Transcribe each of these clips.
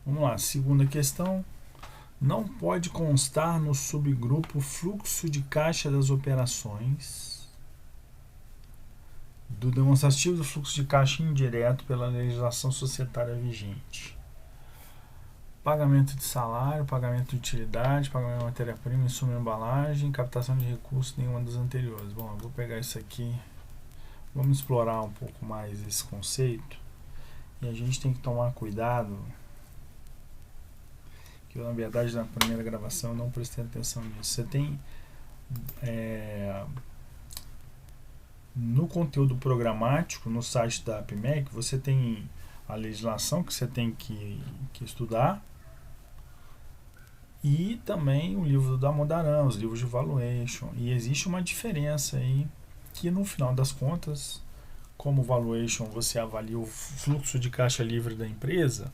Vamos lá, segunda questão. Não pode constar no subgrupo fluxo de caixa das operações do demonstrativo do fluxo de caixa indireto pela legislação societária vigente. Pagamento de salário, pagamento de utilidade, pagamento de matéria-prima, insumo e embalagem, captação de recursos, nenhuma das anteriores. Bom, eu vou pegar isso aqui, vamos explorar um pouco mais esse conceito. E a gente tem que tomar cuidado, que eu, na verdade, na primeira gravação eu não prestei atenção nisso. Você tem, no conteúdo programático, no site da APMEC, você tem a legislação que você tem que estudar, e também o livro da Modaran, os livros de valuation. E existe uma diferença aí, que no final das contas, como valuation você avalia o fluxo de caixa livre da empresa,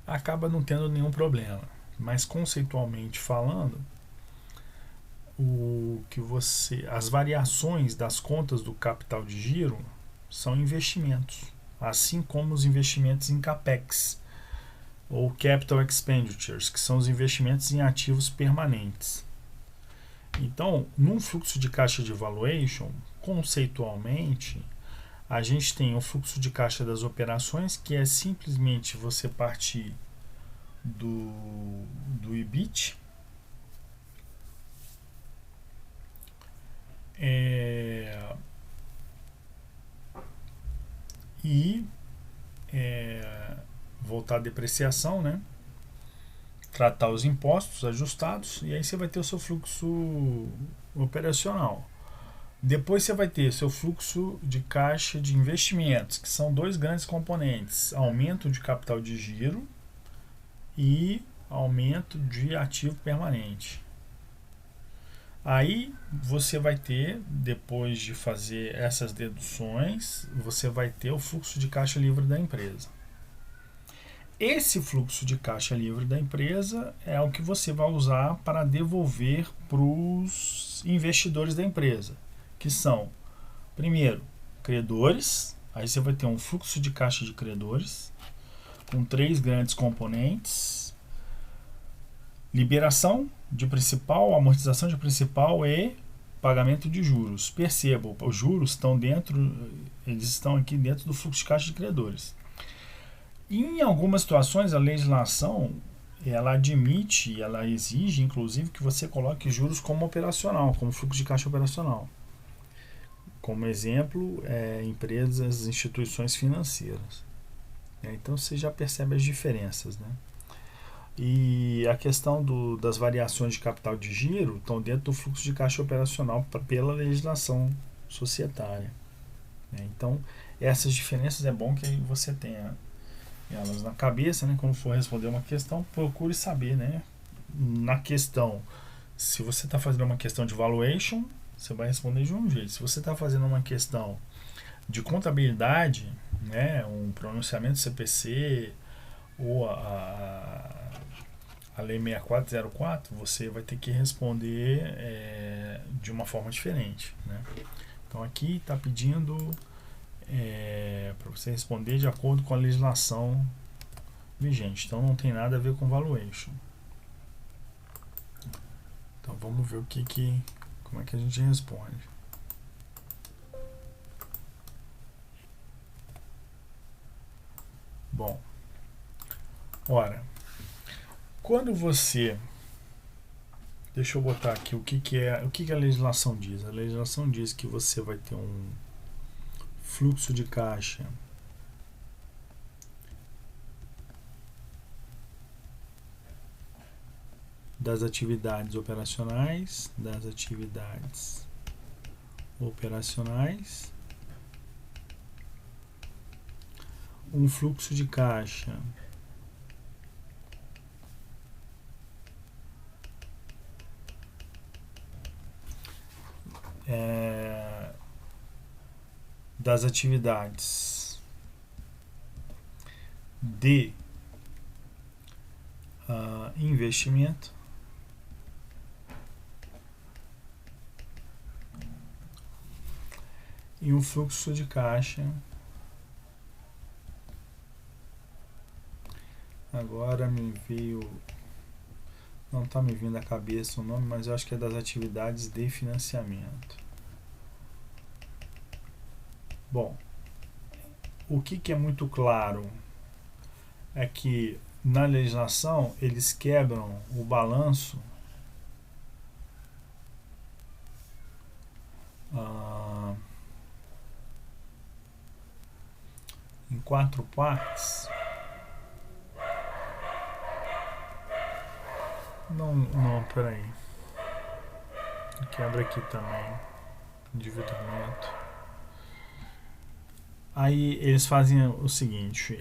acaba não tendo nenhum problema. Mas conceitualmente falando, as variações das contas do capital de giro são investimentos, assim como os investimentos em capex ou capital expenditures, que são os investimentos em ativos permanentes. Então, num fluxo de caixa de valuation, conceitualmente, a gente tem o fluxo de caixa das operações, que é simplesmente você partir do EBIT, e voltar à depreciação, né? Tratar os impostos ajustados, e aí você vai ter o seu fluxo operacional. Depois você vai ter seu fluxo de caixa de investimentos, que são dois grandes componentes: aumento de capital de giro e aumento de ativo permanente. Aí você vai ter, depois de fazer essas deduções, você vai ter o fluxo de caixa livre da empresa. Esse fluxo de caixa livre da empresa é o que você vai usar para devolver para os investidores da empresa, que são, primeiro, credores. Aí você vai ter um fluxo de caixa de credores com três grandes componentes: liberação de principal, amortização de principal e pagamento de juros. Percebam, os juros estão eles estão aqui dentro do fluxo de caixa de credores. Em algumas situações, a legislação ela admite, ela exige, inclusive, que você coloque juros como operacional, como fluxo de caixa operacional. Como exemplo, empresas, instituições financeiras. Então você já percebe as diferenças, né? E a questão das variações de capital de giro estão dentro do fluxo de caixa operacional pela legislação societária. Então, essas diferenças é bom que você tenha elas na cabeça, né? Quando for responder uma questão, procure saber, né? Na questão, se você está fazendo uma questão de valuation, você vai responder de um jeito. Se você está fazendo uma questão de contabilidade, né? Um pronunciamento CPC ou a Lei 6404, você vai ter que responder de uma forma diferente, né? Então aqui está pedindo para você responder de acordo com a legislação vigente. Então não tem nada a ver com valuation. Então vamos ver como é que a gente responde. Bom, ora, quando você, deixa eu botar aqui o que a legislação diz. A legislação diz que você vai ter um fluxo de caixa das atividades operacionais, um fluxo de caixa das atividades de investimento e um fluxo de caixa Agora me veio, não está me vindo à cabeça o nome, mas eu acho que é das atividades de financiamento. Bom, o que é muito claro é que na legislação eles quebram o balanço em 4 partes. Não, peraí. Quebra aqui também. Endividamento. Aí eles fazem o seguinte: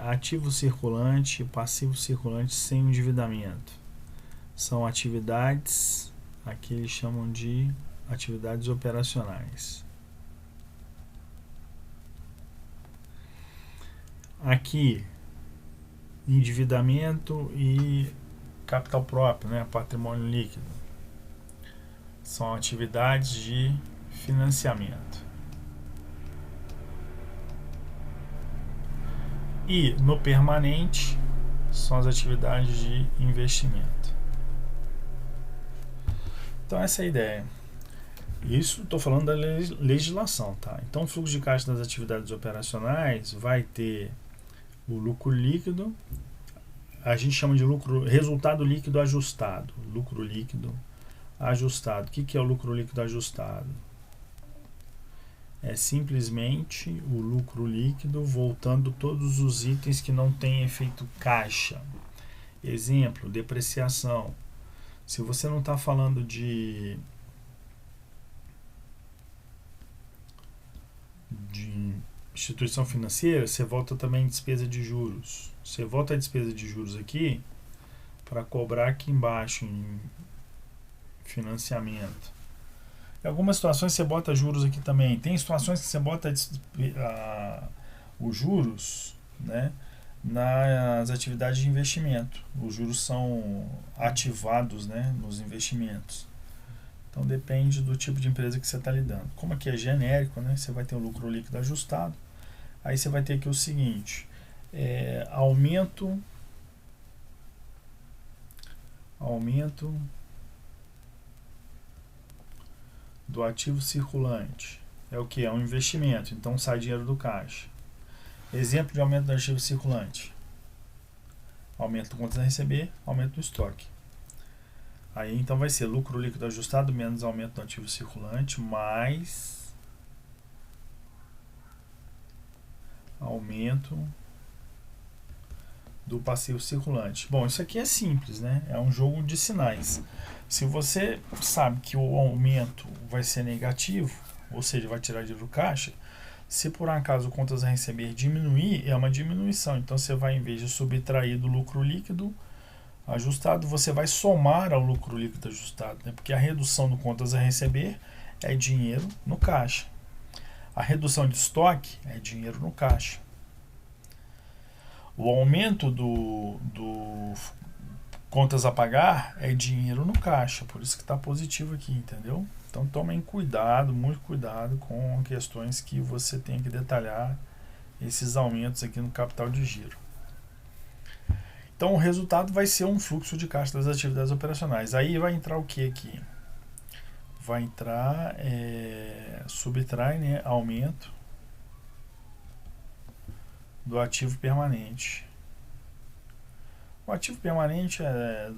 ativo circulante e passivo circulante sem endividamento. São atividades, aqui eles chamam de atividades operacionais. Aqui, endividamento e capital próprio, né, patrimônio líquido. São atividades de financiamento. E no permanente são as atividades de investimento. Então essa é a ideia. Isso estou falando da legislação, tá? Então o fluxo de caixa das atividades operacionais vai ter o lucro líquido, a gente chama de lucro, resultado líquido ajustado. Lucro líquido ajustado. O que é o lucro líquido ajustado? É simplesmente o lucro líquido voltando todos os itens que não têm efeito caixa. Exemplo, depreciação. Se você não está falando de instituição financeira, você volta também despesa de juros. Você volta a despesa de juros aqui para cobrar aqui embaixo em financiamento. Em algumas situações você bota juros aqui também. Tem situações que você bota os juros, né, nas atividades de investimento. Os juros são ativados, né, nos investimentos. Então depende do tipo de empresa que você está lidando. Como aqui é genérico, né, você vai ter o lucro líquido ajustado. Aí você vai ter aqui o seguinte: aumento do ativo circulante. É o que? É um investimento, então sai dinheiro do caixa. Exemplo de aumento do ativo circulante: aumento do contas a receber, aumento do estoque. Aí então vai ser lucro líquido ajustado menos aumento do ativo circulante mais aumento do passivo circulante. Bom, isso aqui é simples, né? É um jogo de sinais. Se você sabe que o aumento vai ser negativo, ou seja, vai tirar dinheiro do caixa, se por acaso contas a receber diminuir, é uma diminuição. Então você vai, em vez de subtrair do lucro líquido ajustado, você vai somar ao lucro líquido ajustado, né? Porque a redução do contas a receber é dinheiro no caixa. A redução de estoque é dinheiro no caixa. O aumento do contas a pagar é dinheiro no caixa, por isso que está positivo aqui, entendeu? Então tomem cuidado, muito cuidado com questões que você tem que detalhar esses aumentos aqui no capital de giro. Então o resultado vai ser um fluxo de caixa das atividades operacionais. Aí vai entrar o que aqui? Vai entrar, subtrai, né, aumento do ativo permanente. O ativo permanente é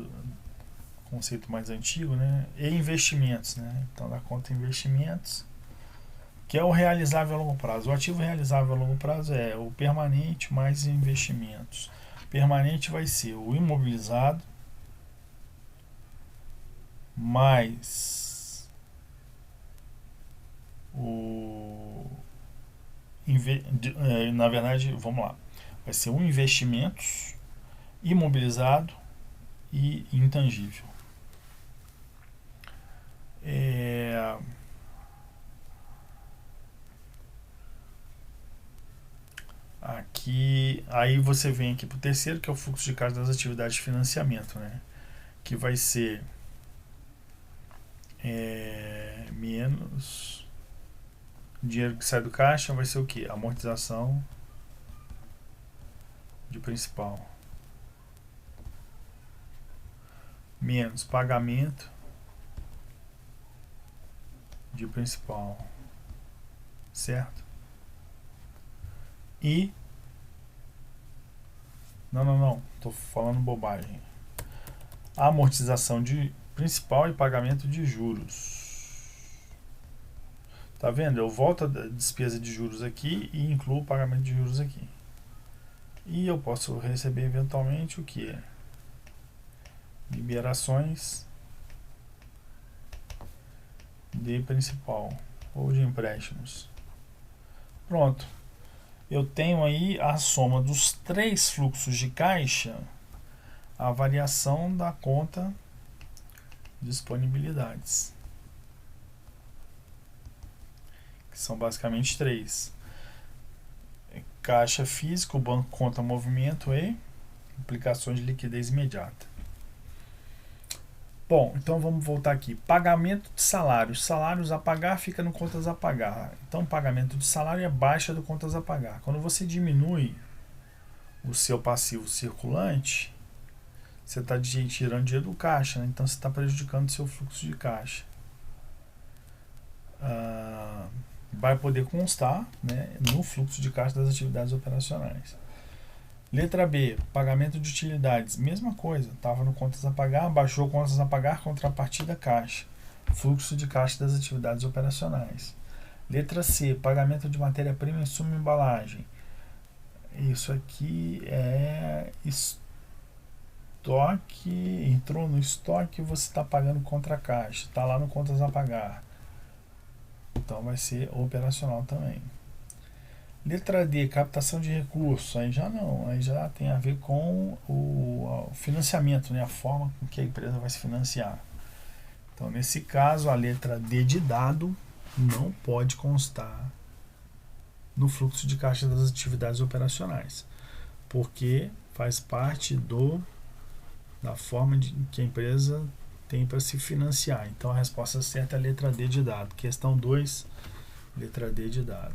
conceito mais antigo, né? E investimentos, né? Então dá conta investimentos, que é o realizável a longo prazo. O ativo realizável a longo prazo é o permanente mais investimentos. Permanente vai ser o imobilizado mais na verdade, vamos lá, vai ser um investimentos, imobilizado e intangível. Aqui, aí você vem aqui para o terceiro, que é o fluxo de caixa das atividades de financiamento, né? Que vai ser menos dinheiro que sai do caixa, vai ser o que? Amortização de principal. menos pagamento de principal, certo? E não, tô falando bobagem. Amortização de principal e pagamento de juros. Tá vendo? Eu volto a despesa de juros aqui e incluo o pagamento de juros aqui. E eu posso receber eventualmente o que? Liberações de principal ou de empréstimos. Pronto. Eu tenho aí a soma dos 3 fluxos de caixa, a variação da conta disponibilidades, que são basicamente 3. Caixa físico, banco, conta, movimento e implicações de liquidez imediata. Bom, então vamos voltar aqui. Pagamento de salários. Salários a pagar fica no contas a pagar. Então, pagamento de salário é baixa do contas a pagar. Quando você diminui o seu passivo circulante, você está tirando dinheiro do caixa, né? Então você está prejudicando o seu fluxo de caixa. Vai poder constar, né, no fluxo de caixa das atividades operacionais. Letra B, pagamento de utilidades, mesma coisa, estava no contas a pagar, baixou contas a pagar, contrapartida caixa, fluxo de caixa das atividades operacionais. Letra C, pagamento de matéria-prima, insumo e embalagem. Isso aqui é estoque, entrou no estoque, você está pagando contra a caixa, está lá no contas a pagar. Então vai ser operacional também. Letra D, captação de recursos, aí já não, aí já tem a ver com o financiamento, né, a forma com que a empresa vai se financiar. Então, nesse caso, a letra D de dado não pode constar no fluxo de caixa das atividades operacionais, porque faz parte da forma que a empresa tem para se financiar. Então, a resposta certa é a letra D de dado. Questão 2, letra D de dado.